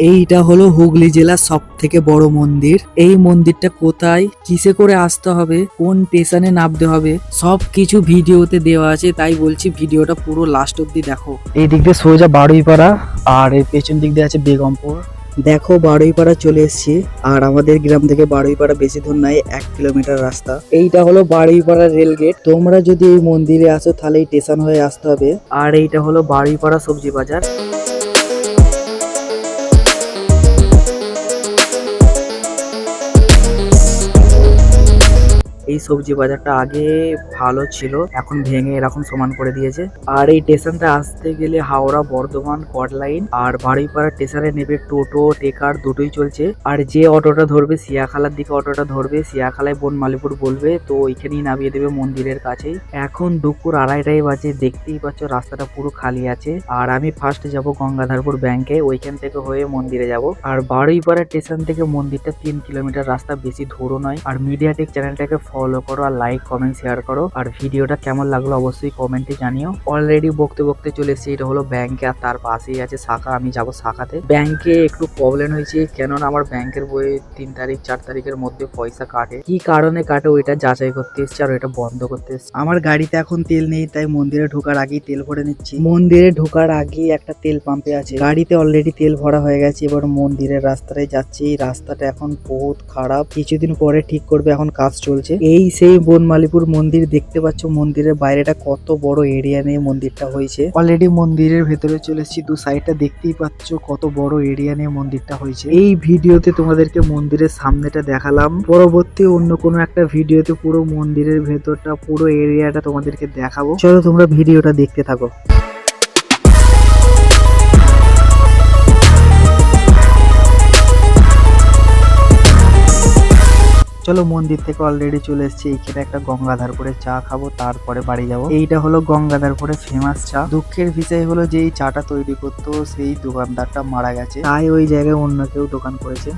এইটা হলো হুগলি জেলার সব থেকে বড় মন্দির। এই মন্দিরটা কোথায়, কিসে করে আসতে হবে, কোন স্টেশনে নামতে হবে, সব কিছু ভিডিওতে দেওয়া আছে। তাই বলছি ভিডিওটা পুরো লাস্ট অব্দি দেখো। এই দিক দিয়ে সোজা বারুইপাড়া, আর এই পেছন দিক দিয়ে আছে বেগমপুর। দেখো বারুইপাড়া চলে এসেছি, আর আমাদের গ্রাম থেকে বারুইপাড়া বেশি দূর নাই, 1 কিলোমিটার রাস্তা। এইটা হলো বারুইপাড়া রেল গেট। তোমরা যদি এই মন্দিরে আসো তাহলে এই স্টেশন হয়ে আসতে হবে। আর এইটা হলো বারুইপাড়া সবজি বাজার। এই সবজি বাজারটা আগে ভালো ছিল, এখন ভেঙে এরকম সমান করে দিয়েছে। আর এই স্টেশনটা আসতে গেলে হাওড়া বর্ধমান কট লাইন আর বারুইপাড়া স্টেশনে নেবে টোটো টেকার দুটোই চলছে। আর যে অটোটা ধরবে সিয়াখালার দিকে অটোটা ধরবে, সিয়াখালায় বনমালীপুর বলবে, তো ওইখানেই নামিয়ে দেবে মন্দিরের কাছেই। এখন দুপুর 2:30 বাজে, দেখতেই পাচ্ছ রাস্তাটা পুরো খালি আছে। আর আমি ফার্স্ট যাব গঙ্গাধরপুর ব্যাংকে, ওইখান থেকে হয়ে মন্দিরে যাব। আর বারুইপাড়া স্টেশন থেকে মন্দিরটা 3 কিলোমিটার রাস্তা, বেশি দূরও নয়। আর মিডিয়াটেক চ্যানেলটাকে ফলো করো, আর লাইক কমেন্ট শেয়ার করো। আর ভিডিওটা কেমন লাগলো অবশ্যই কমেন্টে জানিও। অলরেডি বকতে বকতে চলে এসেছি, এটা হলো ব্যাংকে, আর তার পাশেই আছে শাখা। আমি যাব শাখাতে। ব্যাংকে একটু প্রবলেম হয়েছে, কেননা আমার ব্যাংকের বইয়ে 3 তারিখ 4 তারিখের মধ্যে পয়সা কাটে। কি কারণে কাটে ওইটা যাচাই করতে এসেছি, আর ওইটা বন্ধ করতে এসেছি। আমার গাড়িতে এখন তেল নেই, তাই মন্দিরে ঢোকার আগেই তেল ভরে নিচ্ছি। মন্দিরে ঢোকার আগেই একটা তেল পাম্পে আছে, গাড়িতে অলরেডি তেল ভরা হয়ে গেছে। এবার মন্দিরের রাস্তায় যাচ্ছি। এই রাস্তাটা এখন বহুত খারাপ, কিছুদিন পরে ঠিক করবে, এখন কাজ চলছে। এই সেই বনমালীপুর মন্দির, দেখতে পাচ্ছ মন্দিরের বাইরেটা কত বড় এরিয়া নিয়ে মন্দিরটা হয়েছে। অলরেডি মন্দিরের ভেতরে চলে এসেছি। দু সাইডটা দেখতেই পাচ্ছ কত বড় এরিয়া নিয়ে মন্দিরটা হয়েছে। এই ভিডিওতে তোমাদেরকে মন্দিরের সামনেটা দেখালাম, পরবর্তী অন্য কোনো একটা ভিডিওতে পুরো মন্দিরের ভেতরটা পুরো এরিয়াটা তোমাদেরকে দেখাবো। চলো তোমরা ভিডিওটা দেখতে থাকো। চলো মন্দির থেকে অলরেডি চলে এসেছি। এইখানে একটা গঙ্গাধরপুরে চা খাবো, তারপরে বাড়ি যাব। এইটা হলো গঙ্গাধরপুরে ফেমাস চা। দুঃখের বিষয় হলো যে এই চাটা তৈরি করতো সেই দোকানদারটা মারা গেছে, তাই ওই জায়গায় অন্য কেউ দোকান করেছে।